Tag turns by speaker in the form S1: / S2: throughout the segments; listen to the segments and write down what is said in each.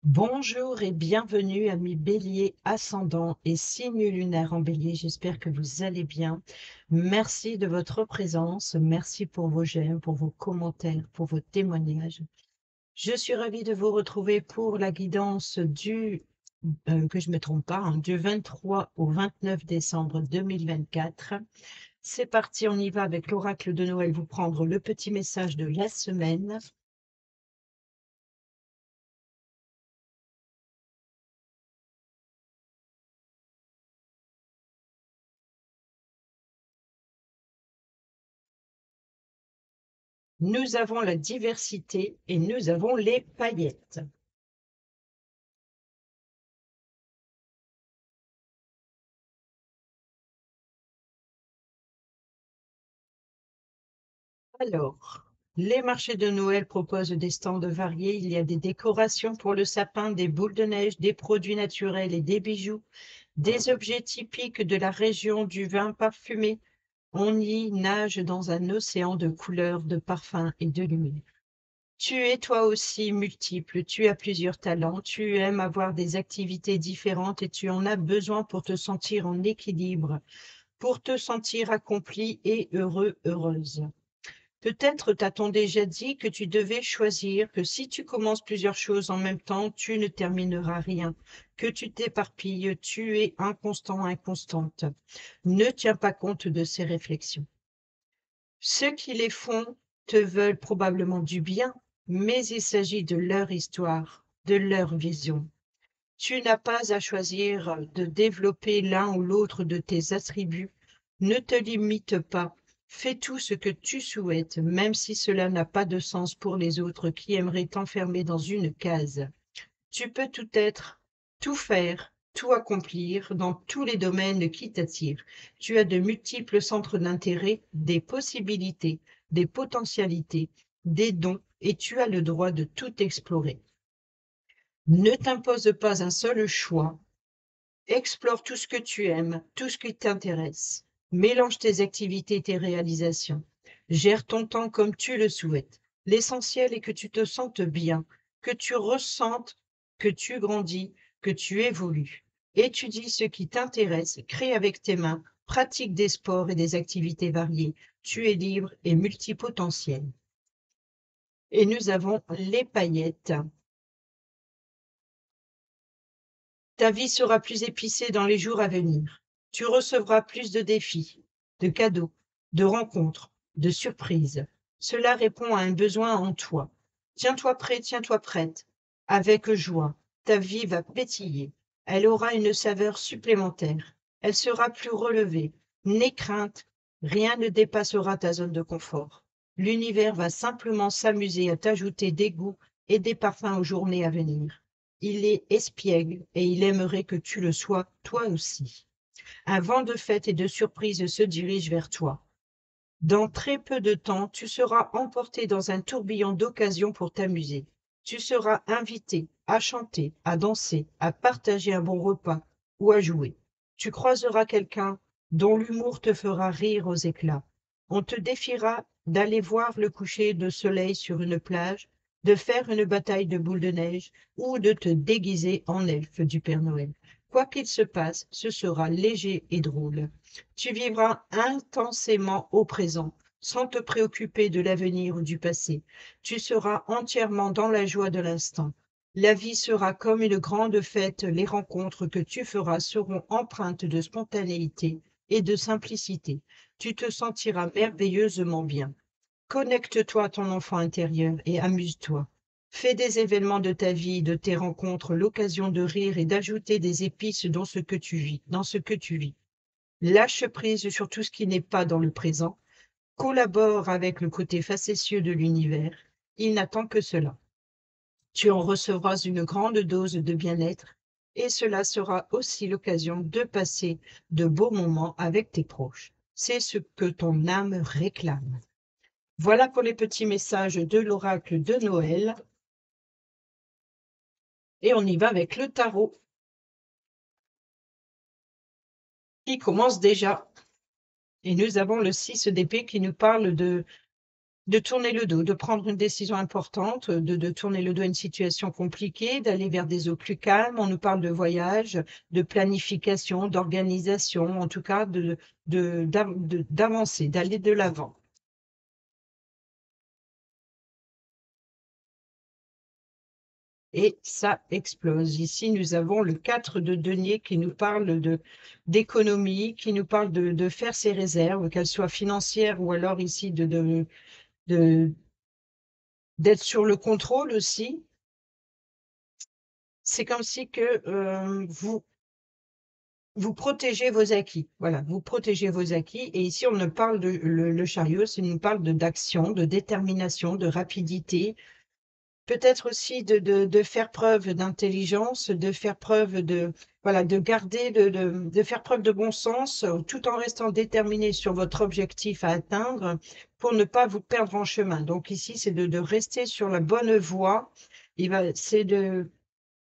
S1: Bonjour et bienvenue amis Bélier ascendant et signe lunaire en Bélier. J'espère que vous allez bien. Merci de votre présence. Merci pour vos j'aime, pour vos commentaires, pour vos témoignages. Je suis ravie de vous retrouver pour la guidance que je ne me trompe pas, du 23 au 29 décembre 2024. C'est parti, on y va avec l'oracle de Noël, vous prendre le petit message de la semaine. Nous avons la diversité et nous avons les paillettes. Alors, les marchés de Noël proposent des stands variés. Il y a des décorations pour le sapin, des boules de neige, des produits naturels et des bijoux, des objets typiques de la région, du vin parfumé. On y nage dans un océan de couleurs, de parfums et de lumière. Tu es toi aussi multiple, tu as plusieurs talents, tu aimes avoir des activités différentes et tu en as besoin pour te sentir en équilibre, pour te sentir accompli et heureux, heureuse. Peut-être t'a-t-on déjà dit que tu devais choisir, que si tu commences plusieurs choses en même temps, tu ne termineras rien, que tu t'éparpilles, tu es inconstant, inconstante. Ne tiens pas compte de ces réflexions. Ceux qui les font te veulent probablement du bien, mais il s'agit de leur histoire, de leur vision. Tu n'as pas à choisir de développer l'un ou l'autre de tes attributs. Ne te limite pas. Fais tout ce que tu souhaites, même si cela n'a pas de sens pour les autres qui aimeraient t'enfermer dans une case. Tu peux tout être, tout faire, tout accomplir dans tous les domaines qui t'attirent. Tu as de multiples centres d'intérêt, des possibilités, des potentialités, des dons, et tu as le droit de tout explorer. Ne t'impose pas un seul choix. Explore tout ce que tu aimes, tout ce qui t'intéresse. Mélange tes activités et tes réalisations. Gère ton temps comme tu le souhaites. L'essentiel est que tu te sentes bien, que tu ressentes que tu grandis, que tu évolues. Étudie ce qui t'intéresse, crée avec tes mains, pratique des sports et des activités variées. Tu es libre et multipotentiel. Et nous avons les paillettes. Ta vie sera plus épicée dans les jours à venir. Tu recevras plus de défis, de cadeaux, de rencontres, de surprises. Cela répond à un besoin en toi. Tiens-toi prêt, tiens-toi prête. Avec joie, ta vie va pétiller. Elle aura une saveur supplémentaire. Elle sera plus relevée. N'aie crainte, rien ne dépassera ta zone de confort. L'univers va simplement s'amuser à t'ajouter des goûts et des parfums aux journées à venir. Il est espiègle et il aimerait que tu le sois toi aussi. Un vent de fête et de surprise se dirige vers toi. Dans très peu de temps, tu seras emporté dans un tourbillon d'occasions pour t'amuser. Tu seras invité à chanter, à danser, à partager un bon repas ou à jouer. Tu croiseras quelqu'un dont l'humour te fera rire aux éclats. On te défiera d'aller voir le coucher de soleil sur une plage, de faire une bataille de boules de neige ou de te déguiser en elfe du Père Noël. Quoi qu'il se passe, ce sera léger et drôle. Tu vivras intensément au présent, sans te préoccuper de l'avenir ou du passé. Tu seras entièrement dans la joie de l'instant. La vie sera comme une grande fête, les rencontres que tu feras seront empreintes de spontanéité et de simplicité. Tu te sentiras merveilleusement bien. Connecte-toi à ton enfant intérieur et amuse-toi. Fais des événements de ta vie, de tes rencontres, l'occasion de rire et d'ajouter des épices dans ce que tu vis, dans ce que tu vis. Lâche prise sur tout ce qui n'est pas dans le présent, collabore avec le côté facétieux de l'univers, il n'attend que cela. Tu en recevras une grande dose de bien-être et cela sera aussi l'occasion de passer de beaux moments avec tes proches. C'est ce que ton âme réclame. Voilà pour les petits messages de l'oracle de Noël. Et on y va avec le tarot qui commence déjà. Et nous avons le 6 d'épée qui nous parle de de tourner le dos, de prendre une décision importante, de tourner le dos à une situation compliquée, d'aller vers des eaux plus calmes. On nous parle de voyage, de planification, d'organisation, en tout cas d'avancer, d'aller de l'avant. Et ça explose. Ici, nous avons le 4 de denier qui nous parle d'économie, qui nous parle de faire ses réserves, qu'elles soient financières ou alors ici de d'être sur le contrôle aussi. C'est comme si que vous protégez vos acquis. Voilà, vous protégez vos acquis. Et ici, on ne parle le chariot, c'est nous parle d'action, de détermination, de rapidité. Peut-être aussi de faire preuve d'intelligence, de faire preuve voilà, de garder, de faire preuve de bon sens, tout en restant déterminé sur votre objectif à atteindre pour ne pas vous perdre en chemin. Donc ici, c'est de rester sur la bonne voie. C'est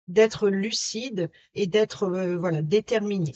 S1: d'être lucide et d'être voilà, déterminé.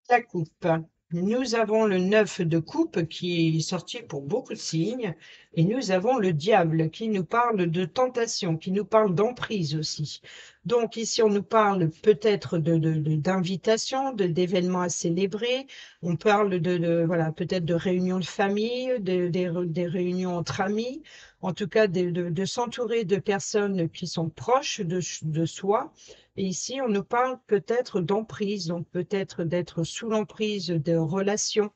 S1: La coupe. Nous avons le 9 de coupe qui est sorti pour beaucoup de signes et nous avons le diable qui nous parle de tentation, qui nous parle d'emprise aussi. Donc ici, on nous parle peut-être d'invitation, d'événements à célébrer. On parle voilà, peut-être de réunions de famille, des réunions entre amis. En tout cas, de s'entourer de personnes qui sont proches de soi. Et ici, on nous parle peut-être d'emprise, donc peut-être d'être sous l'emprise de relations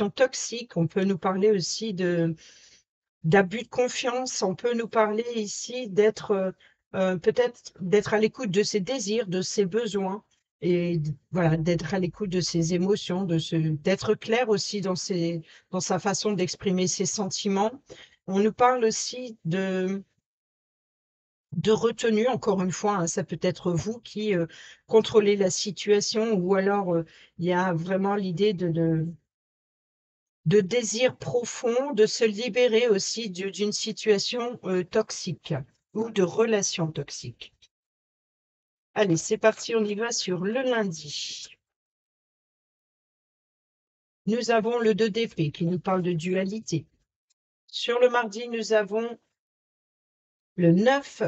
S1: toxiques. On peut nous parler aussi d'abus de confiance. On peut nous parler ici d'être peut-être d'être à l'écoute de ses désirs, de ses besoins, et voilà, d'être à l'écoute de ses émotions, d'être clair aussi dans sa façon d'exprimer ses sentiments. On nous parle aussi de retenue, encore une fois, hein, ça peut être vous qui contrôlez la situation ou alors il y a vraiment l'idée de désir profond, de se libérer aussi d'une situation toxique ou de relations toxiques. Allez, c'est parti, on y va sur le lundi. Nous avons le 2 d'épée qui nous parle de dualité. Sur le mardi, nous avons le 9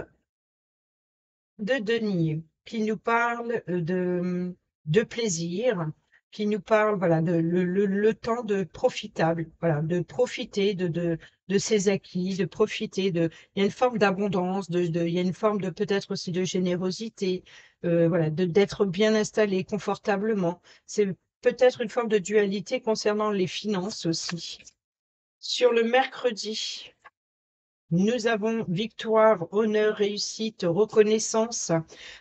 S1: de denier qui nous parle de plaisir, qui nous parle voilà, le temps de profitable, voilà, de profiter de ses acquis, de profiter il y a une forme d'abondance, il y a une forme de peut-être aussi de générosité, voilà, d'être bien installé confortablement. C'est peut-être une forme de dualité concernant les finances aussi. Sur le mercredi, nous avons victoire, honneur, réussite, reconnaissance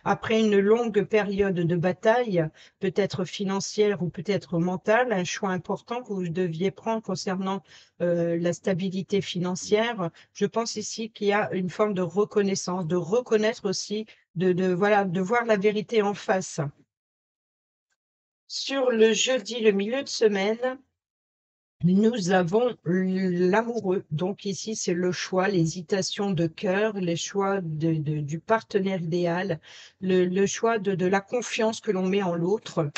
S1: après une longue période de bataille, peut-être financière ou peut-être mentale, un choix important que vous deviez prendre concernant la stabilité financière. Je pense ici qu'il y a une forme de reconnaissance, de reconnaître aussi, voilà, de voir la vérité en face. Sur le jeudi, le milieu de semaine, nous avons l'amoureux. Donc ici, c'est le choix, l'hésitation de cœur, les choix du partenaire idéal, le choix de la confiance que l'on met en l'autre.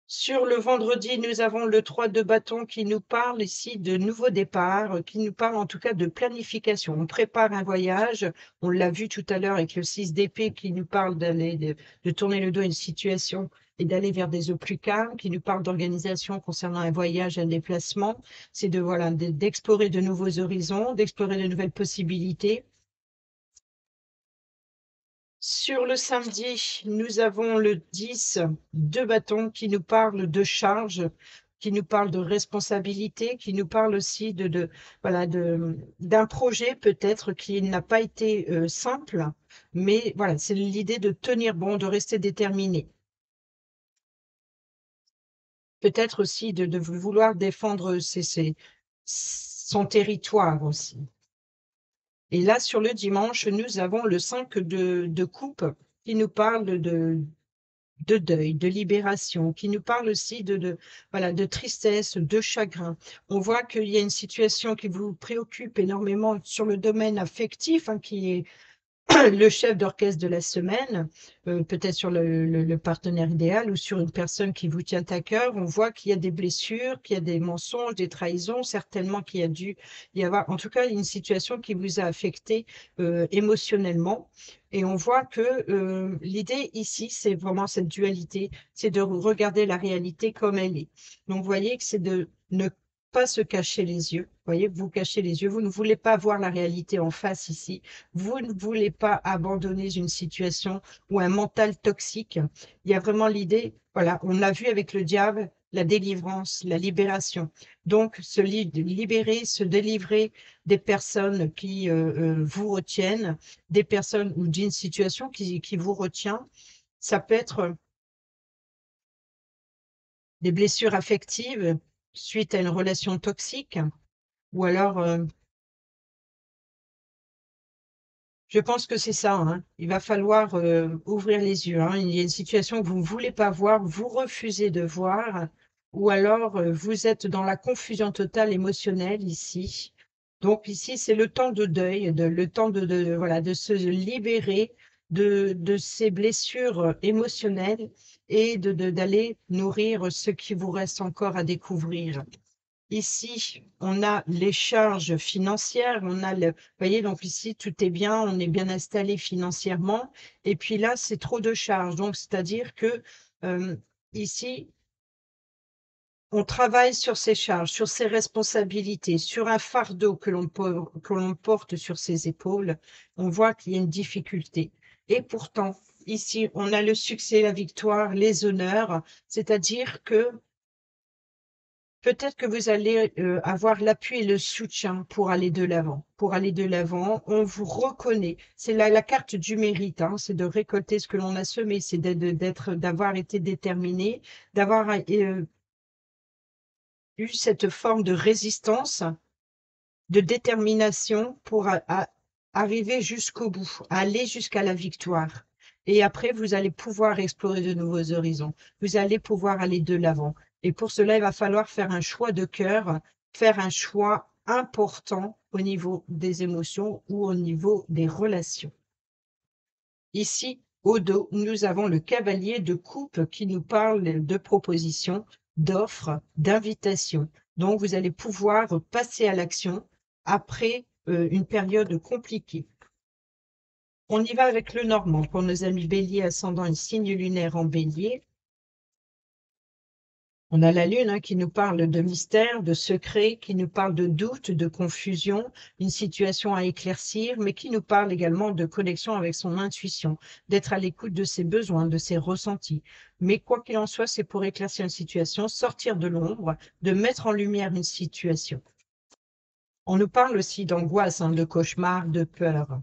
S1: Sur le vendredi, nous avons le 3 de bâton qui nous parle ici de nouveau départ, qui nous parle en tout cas de planification. On prépare un voyage, on l'a vu tout à l'heure avec le 6 d'épée qui nous parle de tourner le dos à une situation et d'aller vers des eaux plus calmes, qui nous parle d'organisation concernant un voyage, un déplacement. C'est voilà, d'explorer de nouveaux horizons, d'explorer de nouvelles possibilités. Sur le samedi, nous avons le 10 de bâton qui nous parle de charge, qui nous parle de responsabilité, qui nous parle aussi voilà, d'un projet peut-être qui n'a pas été simple, mais voilà, c'est l'idée de tenir bon, de rester déterminé. Peut-être aussi de vouloir défendre son territoire aussi. Et là, sur le dimanche, nous avons le 5 de coupe qui nous parle de deuil, de libération, qui nous parle aussi voilà, de tristesse, de chagrin. On voit qu'il y a une situation qui vous préoccupe énormément sur le domaine affectif, hein, qui est le chef d'orchestre de la semaine, peut-être sur le partenaire idéal ou sur une personne qui vous tient à cœur. On voit qu'il y a des blessures, qu'il y a des mensonges, des trahisons, certainement qu'il y a dû y avoir, en tout cas, une situation qui vous a affecté émotionnellement. Et on voit que l'idée ici, c'est vraiment cette dualité, c'est de regarder la réalité comme elle est. Donc, vous voyez que c'est de ne pas se cacher les yeux. Vous voyez, vous cachez les yeux, vous ne voulez pas voir la réalité en face ici. Vous ne voulez pas abandonner une situation ou un mental toxique. Il y a vraiment l'idée, voilà, on l'a vu avec le diable, la délivrance, la libération. Donc, se libérer, se délivrer des personnes qui vous retiennent, des personnes ou d'une situation qui vous retient. Ça peut être des blessures affectives suite à une relation toxique, ou alors je pense que c'est ça, hein. Il va falloir ouvrir les yeux, hein. Il y a une situation que vous ne voulez pas voir, vous refusez de voir, ou alors vous êtes dans la confusion totale émotionnelle ici. Donc ici, c'est le temps de deuil, le temps voilà, de se libérer de ces blessures émotionnelles et d'aller nourrir ce qui vous reste encore à découvrir. Ici, on a les charges financières, on a vous voyez, donc ici, tout est bien, on est bien installé financièrement. Et puis là, c'est trop de charges. Donc, c'est-à-dire que ici, on travaille sur ses charges, sur ses responsabilités, sur un fardeau que l'on porte sur ses épaules. On voit qu'il y a une difficulté. Et pourtant, ici, on a le succès, la victoire, les honneurs, c'est-à-dire que peut-être que vous allez avoir l'appui et le soutien pour aller de l'avant. Pour aller de l'avant, on vous reconnaît. C'est la carte du mérite, hein, c'est de récolter ce que l'on a semé, c'est d'avoir été déterminé, d'avoir eu cette forme de résistance, de détermination pour arriver jusqu'au bout, aller jusqu'à la victoire. Et après, vous allez pouvoir explorer de nouveaux horizons. Vous allez pouvoir aller de l'avant. Et pour cela, il va falloir faire un choix de cœur, faire un choix important au niveau des émotions ou au niveau des relations. Ici, au dos, nous avons le cavalier de coupe qui nous parle de propositions, d'offres, d'invitations. Donc, vous allez pouvoir passer à l'action après une période compliquée. On y va avec le Normand pour nos amis Bélier ascendant et signe lunaire en Bélier. On a la Lune, hein, qui nous parle de mystère, de secret, qui nous parle de doute, de confusion, une situation à éclaircir, mais qui nous parle également de connexion avec son intuition, d'être à l'écoute de ses besoins, de ses ressentis. Mais quoi qu'il en soit, c'est pour éclaircir une situation, sortir de l'ombre, de mettre en lumière une situation. On nous parle aussi d'angoisse, hein, de cauchemar, de peur.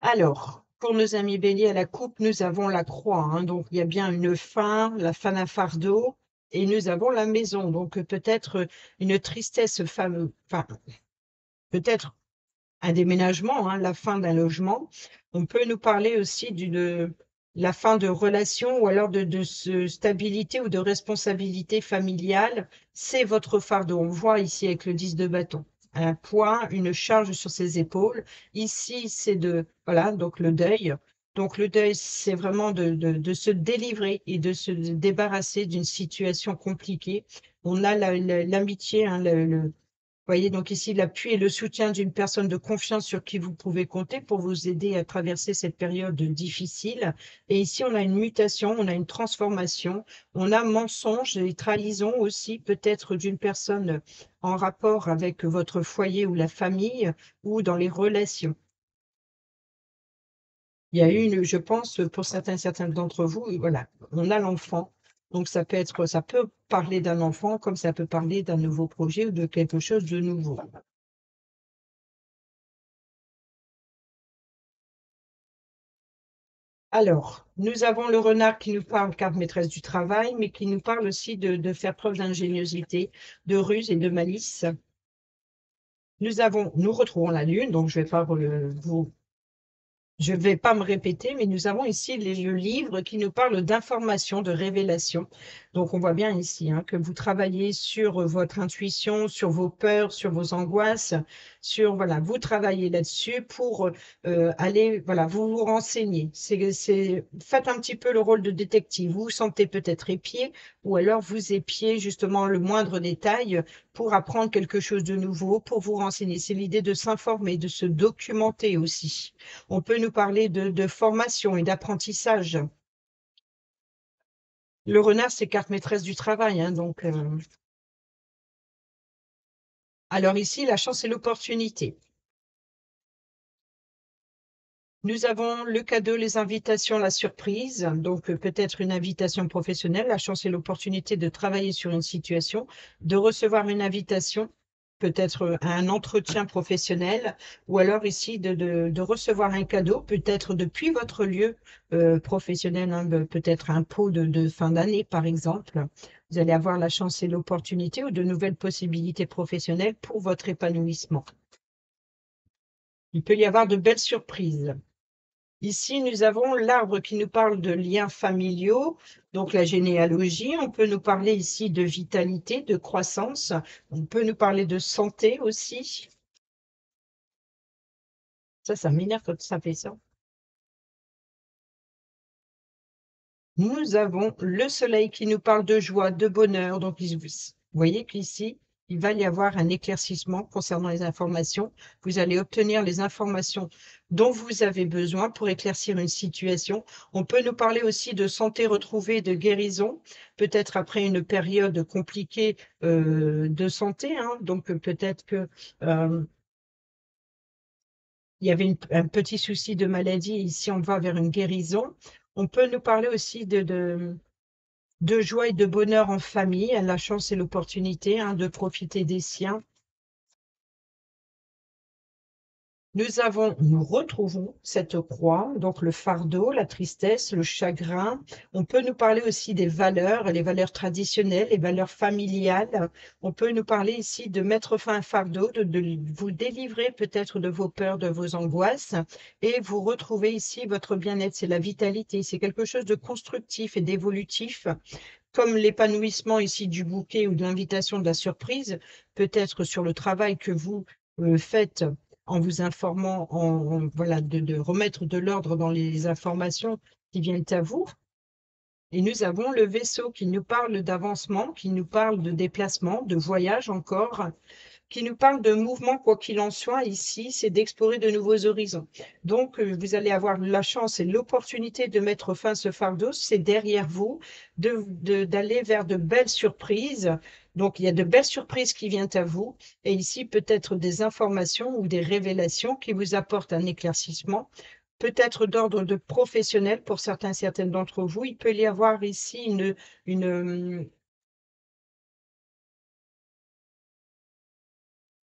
S1: Alors, pour nos amis Bélier à la coupe, nous avons la croix, hein, donc il y a bien une fin, la fin d'un fardeau, et nous avons la maison, donc peut-être une tristesse, enfin, peut-être un déménagement, hein, la fin d'un logement. On peut nous parler aussi d'une la fin de relation ou alors de stabilité ou de responsabilité familiale. C'est votre fardeau. On voit ici avec le 10 de bâton. Un poids, une charge sur ses épaules. Ici, c'est voilà, donc le deuil. Donc le deuil, c'est vraiment de se délivrer et de se débarrasser d'une situation compliquée. On a l'amitié, hein, voyez, donc ici, l'appui et le soutien d'une personne de confiance sur qui vous pouvez compter pour vous aider à traverser cette période difficile. Et ici, on a une mutation, on a une transformation, on a mensonge et trahison aussi, peut-être d'une personne en rapport avec votre foyer ou la famille ou dans les relations. Il y a une, je pense, pour certains d'entre vous, voilà, on a l'enfant. Donc ça peut parler d'un enfant comme ça peut parler d'un nouveau projet ou de quelque chose de nouveau. Alors, nous avons le renard qui nous parle, carte maîtresse du travail, mais qui nous parle aussi de faire preuve d'ingéniosité, de ruse et de malice. Nous retrouvons la lune, donc je vais pas vous Je ne vais pas me répéter, mais nous avons ici le livre qui nous parle d'information, de révélation. Donc, on voit bien ici que vous travaillez sur votre intuition, sur vos peurs, sur vos angoisses, voilà, vous travaillez là-dessus pour aller, voilà, vous vous renseignez. Faites un petit peu le rôle de détective. Vous vous sentez peut-être épié, ou alors vous épiez justement le moindre détail pour apprendre quelque chose de nouveau, pour vous renseigner. C'est l'idée de s'informer, de se documenter aussi. On peut nous parler de formation et d'apprentissage. Le renard, c'est carte maîtresse du travail, donc. Alors ici, la chance et l'opportunité. Nous avons le cadeau, les invitations, la surprise, donc peut-être une invitation professionnelle, la chance et l'opportunité de travailler sur une situation, de recevoir une invitation, peut-être à un entretien professionnel, ou alors ici de recevoir un cadeau, peut-être depuis votre lieu professionnel, peut-être un pot de fin d'année par exemple. Vous allez avoir la chance et l'opportunité ou de nouvelles possibilités professionnelles pour votre épanouissement. Il peut y avoir de belles surprises. Ici, nous avons l'arbre qui nous parle de liens familiaux, donc la généalogie. On peut nous parler ici de vitalité, de croissance. On peut nous parler de santé aussi. Ça m'énerve quand ça fait ça. Nous avons le soleil qui nous parle de joie, de bonheur. Donc, vous voyez qu'ici, il va y avoir un éclaircissement concernant les informations. Vous allez obtenir les informations dont vous avez besoin pour éclaircir une situation. On peut nous parler aussi de santé retrouvée, de guérison, peut-être après une période compliquée de santé. Donc, peut-être que il y avait un petit souci de maladie. Ici, on va vers une guérison. On peut nous parler aussi de joie et de bonheur en famille, la chance et l'opportunité de profiter des siens. Nous retrouvons cette croix, donc le fardeau, la tristesse, le chagrin. On peut nous parler aussi des valeurs, les valeurs traditionnelles, les valeurs familiales. On peut nous parler ici de mettre fin à un fardeau, de vous délivrer peut-être de vos peurs, de vos angoisses, et vous retrouvez ici votre bien-être, c'est la vitalité, c'est quelque chose de constructif et d'évolutif, comme l'épanouissement ici du bouquet ou de l'invitation de la surprise, peut-être sur le travail que vous faites en vous informant, voilà, de remettre de l'ordre dans les informations qui viennent à vous. Et nous avons le vaisseau qui nous parle d'avancement, qui nous parle de déplacement, de voyage encore, qui nous parle de mouvement, quoi qu'il en soit, ici, c'est d'explorer de nouveaux horizons. Donc, vous allez avoir la chance et l'opportunité de mettre fin à ce fardeau, c'est derrière vous, d'aller vers de belles surprises. Donc, il y a de belles surprises qui viennent à vous, et ici, peut-être des informations ou des révélations qui vous apportent un éclaircissement, peut-être d'ordre de professionnel pour certaines d'entre vous. Il peut y avoir ici une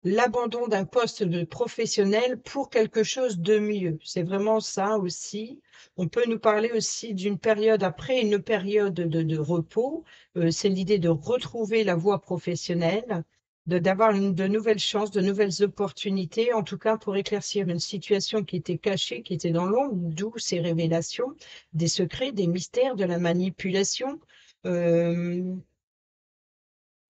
S1: l'abandon d'un poste de professionnel pour quelque chose de mieux. C'est vraiment ça aussi. On peut nous parler aussi d'une période après une période de repos. C'est l'idée de retrouver la voie professionnelle, d'avoir de nouvelles chances, de nouvelles opportunités, en tout cas pour éclaircir une situation qui était cachée, qui était dans l'ombre, d'où ces révélations, des secrets, des mystères, de la manipulation. Euh,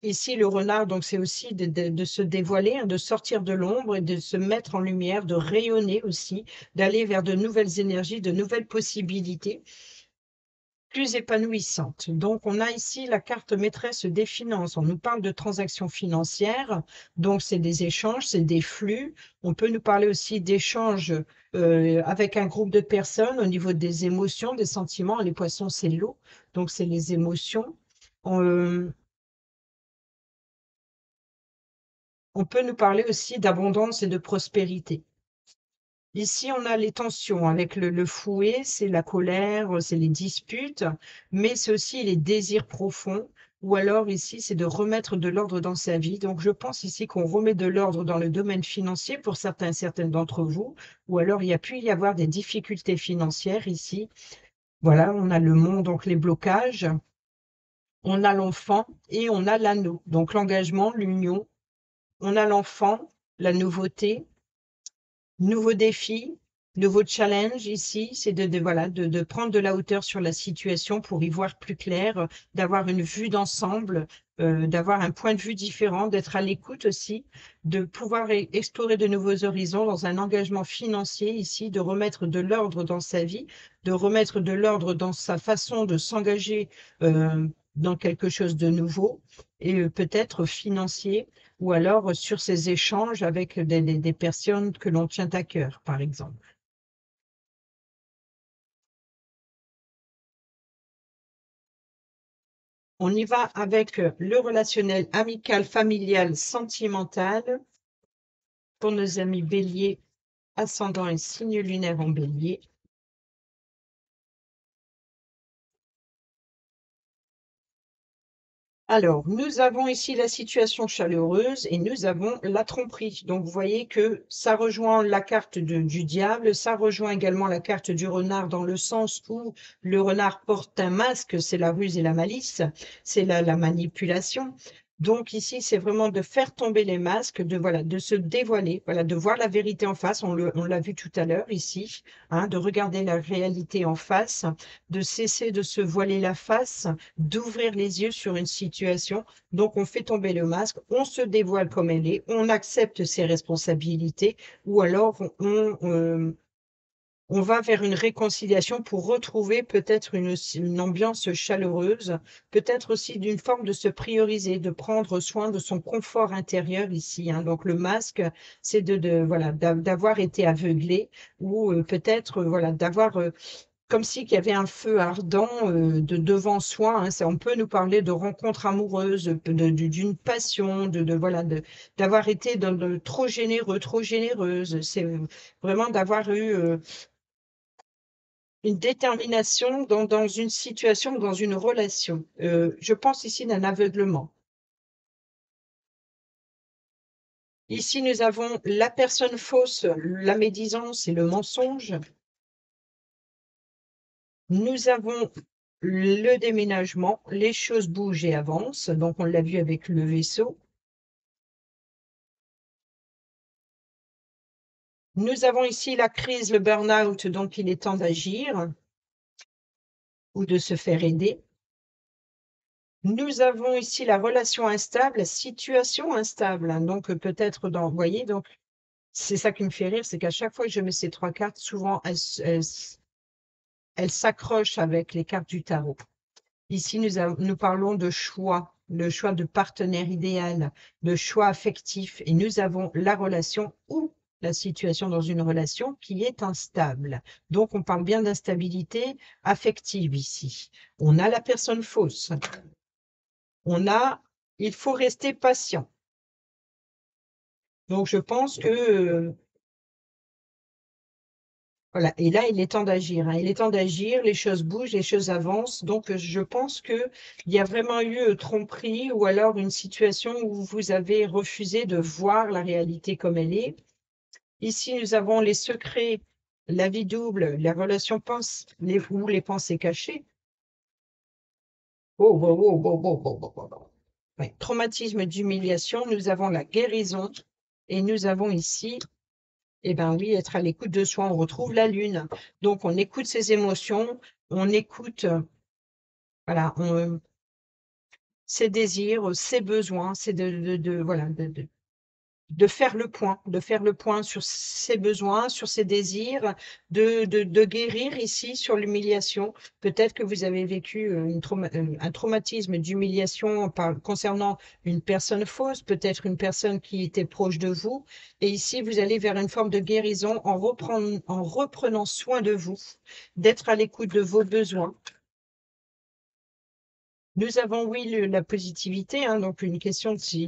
S1: Ici, le renard, donc, c'est aussi de se dévoiler, de sortir de l'ombre et de se mettre en lumière, de rayonner aussi, d'aller vers de nouvelles énergies, de nouvelles possibilités plus épanouissantes. Donc, on a ici la carte maîtresse des finances. On nous parle de transactions financières, donc c'est des échanges, c'est des flux. On peut nous parler aussi d'échanges avec un groupe de personnes au niveau des émotions, des sentiments. Les poissons, c'est l'eau, donc c'est les émotions. On peut nous parler aussi d'abondance et de prospérité. Ici, on a les tensions avec le fouet, c'est la colère, c'est les disputes, mais c'est aussi les désirs profonds. Ou alors ici, c'est de remettre de l'ordre dans sa vie. Donc, je pense ici qu'on remet de l'ordre dans le domaine financier pour certaines d'entre vous. Ou alors, il y a pu y avoir des difficultés financières ici. Voilà, on a le monde, donc les blocages. On a l'enfant et on a l'anneau. Donc, l'engagement, l'union. On a l'enfant, la nouveauté, nouveaux défis, Nouveau challenge ici, c'est voilà, de prendre de la hauteur sur la situation pour y voir plus clair, d'avoir une vue d'ensemble, d'avoir un point de vue différent, d'être à l'écoute aussi, de pouvoir explorer de nouveaux horizons dans un engagement financier ici, de remettre de l'ordre dans sa vie, de remettre de l'ordre dans sa façon de s'engager dans quelque chose de nouveau et peut-être financier ou alors sur ses échanges avec des personnes que l'on tient à cœur, par exemple. On y va avec le relationnel amical, familial, sentimental pour nos amis bélier, ascendant et signe lunaire en bélier. Alors, nous avons ici la situation chaleureuse et nous avons la tromperie. Donc, vous voyez que ça rejoint la carte du diable, ça rejoint également la carte du renard dans le sens où le renard porte un masque, c'est la ruse et la malice, c'est la manipulation. Donc ici, c'est vraiment de faire tomber les masques, de voilà, de se dévoiler, voilà, de voir la vérité en face. On l'a vu tout à l'heure ici, hein, de regarder la réalité en face, de cesser de se voiler la face, d'ouvrir les yeux sur une situation. Donc, on fait tomber le masque, on se dévoile comme elle est, on accepte ses responsabilités, ou alors on va vers une réconciliation pour retrouver peut-être une ambiance chaleureuse, peut-être aussi d'une forme de se prioriser, de prendre soin de son confort intérieur ici, hein. Donc, le masque, c'est voilà, d'avoir été aveuglé ou peut-être voilà, d'avoir comme s'il y avait un feu ardent devant soi, hein. On peut nous parler de rencontres amoureuses, d'une passion, voilà, d'avoir été trop généreux, trop généreuse. C'est vraiment d'avoir eu une détermination dans une situation, dans une relation. Je pense ici d'un aveuglement. Ici, nous avons la personne fausse, la médisance et le mensonge. Nous avons le déménagement, les choses bougent et avancent, donc on l'a vu avec le vaisseau. Nous avons ici la crise, le burn-out, donc il est temps d'agir ou de se faire aider. Nous avons ici la relation instable, la situation instable, hein, donc peut-être vous voyez, donc c'est ça qui me fait rire, c'est qu'à chaque fois que je mets ces trois cartes, souvent elles s'accrochent avec les cartes du tarot. Ici, nous parlons de choix, le choix de partenaire idéal, de choix affectif, et nous avons la relation ou la situation dans une relation qui est instable. Donc, on parle bien d'instabilité affective ici. On a la personne fausse. Il faut rester patient. Donc, je pense que voilà, et là, il est temps d'agir, hein. Il est temps d'agir, les choses bougent, les choses avancent. Donc, je pense qu'il y a vraiment eu tromperie ou alors une situation où vous avez refusé de voir la réalité comme elle est. Ici, nous avons les secrets, la vie double, les relations ou les pensées cachées. Oh, oh, oh, oh, oh, oh, oh, oh, oh. Ouais. Traumatisme d'humiliation, nous avons la guérison et nous avons ici eh bien oui, être à l'écoute de soi, on retrouve la lune. Donc on écoute ses émotions, on écoute voilà, ses désirs, ses besoins, c'est voilà, de faire le point, de faire le point sur ses besoins, sur ses désirs, de guérir ici sur l'humiliation. Peut-être que vous avez vécu un traumatisme d'humiliation concernant une personne fausse, peut-être une personne qui était proche de vous. Et ici, vous allez vers une forme de guérison en reprenant soin de vous, d'être à l'écoute de vos besoins. Nous avons, oui, la positivité, hein, donc une question de si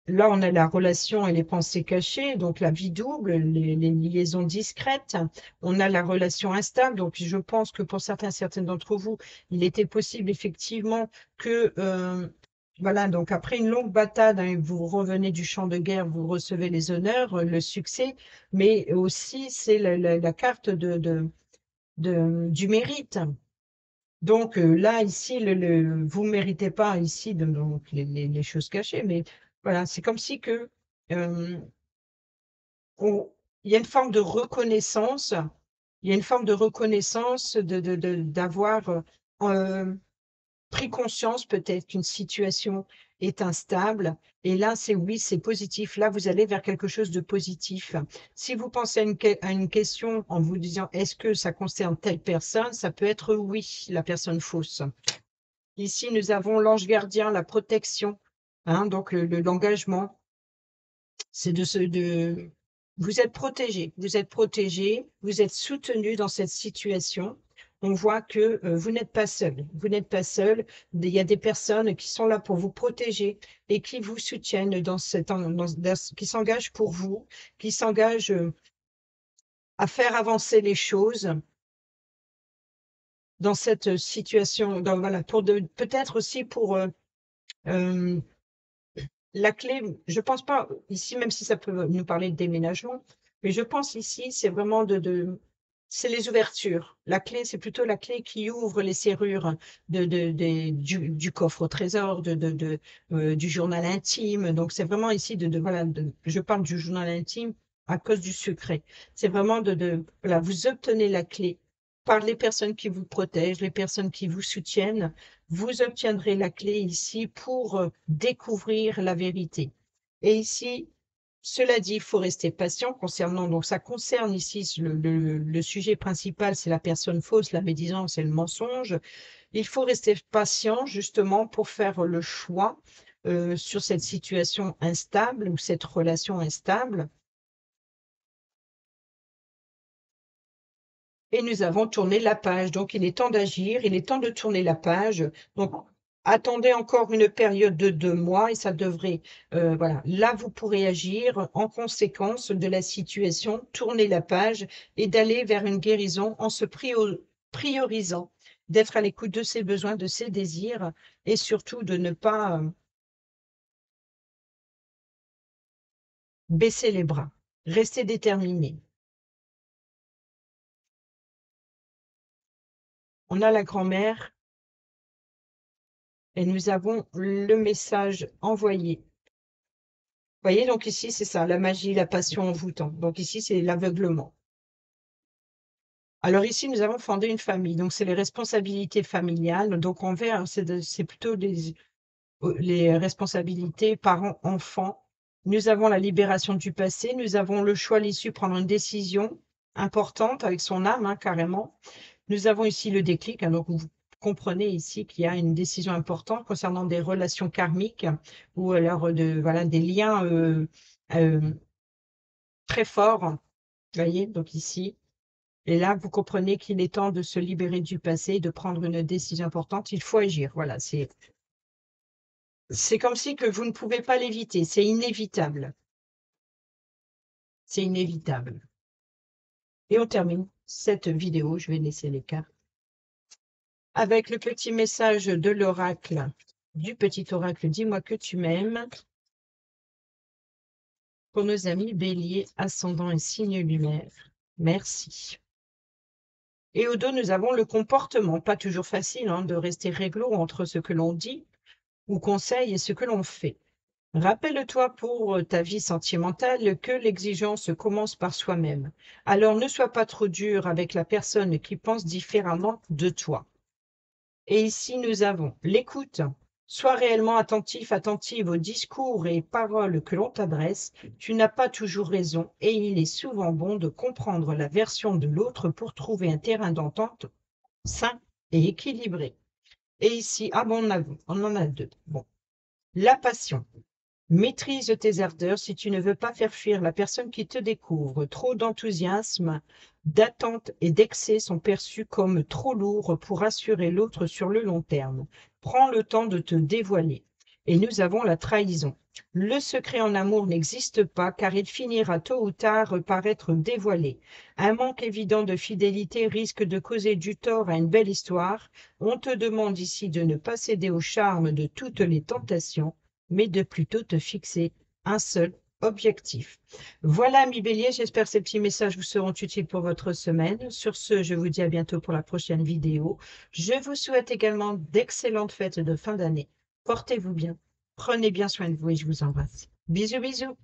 S1: là, on a la relation et les pensées cachées, donc la vie double, les liaisons discrètes. On a la relation instable. Donc, je pense que pour certaines d'entre vous, il était possible effectivement que, voilà, donc après une longue bataille, hein, vous revenez du champ de guerre, vous recevez les honneurs, le succès, mais aussi c'est la carte du mérite. Donc là, ici, vous ne méritez pas ici donc, les choses cachées, mais voilà, c'est comme si que euh, on, il y a une forme de reconnaissance. Il y a une forme de reconnaissance d'avoir, pris conscience peut-être qu'une situation est instable et là, c'est oui, c'est positif. Là, vous allez vers quelque chose de positif. Si vous pensez à une question en vous disant: «Est-ce que ça concerne telle personne?» Ça peut être oui, la personne fausse. Ici, nous avons l'ange gardien, la protection, hein, donc l'engagement. C'est de vous êtes protégé, vous êtes protégé, vous êtes soutenu dans cette situation. On voit que, vous n'êtes pas seul, vous n'êtes pas seul. Il y a des personnes qui sont là pour vous protéger et qui vous soutiennent dans cette en dans qui s'engagent pour vous, qui s'engagent, à faire avancer les choses dans cette situation, dans voilà, pour de peut-être aussi pour, hem la clé, je pense pas ici, même si ça peut nous parler de déménagement, mais je pense ici, c'est vraiment c'est les ouvertures. La clé, c'est plutôt la clé qui ouvre les serrures du coffre au trésor, du journal intime. Donc c'est vraiment ici voilà, je parle du journal intime à cause du secret. C'est vraiment voilà, vous obtenez la clé par les personnes qui vous protègent, les personnes qui vous soutiennent. Vous obtiendrez la clé ici pour, découvrir la vérité. Et ici, cela dit, il faut rester patient concernant, donc ça concerne ici le sujet principal, c'est la personne fausse, la médisance et le mensonge. Il faut rester patient justement pour faire le choix, sur cette situation instable ou cette relation instable. Et nous avons tourné la page. Donc, il est temps d'agir, il est temps de tourner la page. Donc, attendez encore une période de 2 mois et ça devrait, voilà. Là, vous pourrez agir en conséquence de la situation, tourner la page et d'aller vers une guérison en se priorisant, d'être à l'écoute de ses besoins, de ses désirs et surtout de ne pas, baisser les bras. Rester déterminé. On a la grand-mère et nous avons le message envoyé. Vous voyez, donc ici, c'est ça, la magie, la passion envoûtante. Donc ici, c'est l'aveuglement. Alors ici, nous avons fondé une famille, donc c'est les responsabilités familiales. Donc envers, c'est plutôt les responsabilités parents-enfants. Nous avons la libération du passé, nous avons le choix, l'issue, prendre une décision importante avec son âme, hein, carrément. Nous avons ici le déclic, hein, donc vous comprenez ici qu'il y a une décision importante concernant des relations karmiques ou alors voilà, des liens très forts, vous voyez, donc ici. Et là, vous comprenez qu'il est temps de se libérer du passé, de prendre une décision importante. Il faut agir. Voilà, c'est comme si que vous ne pouvez pas l'éviter. C'est inévitable. C'est inévitable. Et on termine cette vidéo. Je vais laisser les cartes avec le petit message de l'oracle, du petit oracle. Dis-moi que tu m'aimes. Pour nos amis Bélier, ascendant et signe lunaire. Merci. Et au dos, nous avons le comportement. Pas toujours facile hein, de rester réglo entre ce que l'on dit ou conseille et ce que l'on fait. Rappelle-toi pour ta vie sentimentale que l'exigence commence par soi-même. Alors ne sois pas trop dur avec la personne qui pense différemment de toi. Et ici, nous avons l'écoute. Sois réellement attentif, attentive aux discours et paroles que l'on t'adresse. Tu n'as pas toujours raison et il est souvent bon de comprendre la version de l'autre pour trouver un terrain d'entente sain et équilibré. Et ici, ah bon, on en a deux. Bon, la passion. Maîtrise tes ardeurs si tu ne veux pas faire fuir la personne qui te découvre. Trop d'enthousiasme, d'attente et d'excès sont perçus comme trop lourds pour assurer l'autre sur le long terme. Prends le temps de te dévoiler. Et nous avons la trahison. Le secret en amour n'existe pas car il finira tôt ou tard par être dévoilé. Un manque évident de fidélité risque de causer du tort à une belle histoire. On te demande ici de ne pas céder au charme de toutes les tentations mais de plutôt te fixer un seul objectif. Voilà, amis Bélier, j'espère que ces petits messages vous seront utiles pour votre semaine. Sur ce, je vous dis à bientôt pour la prochaine vidéo. Je vous souhaite également d'excellentes fêtes de fin d'année. Portez-vous bien, prenez bien soin de vous et je vous embrasse. Bisous, bisous.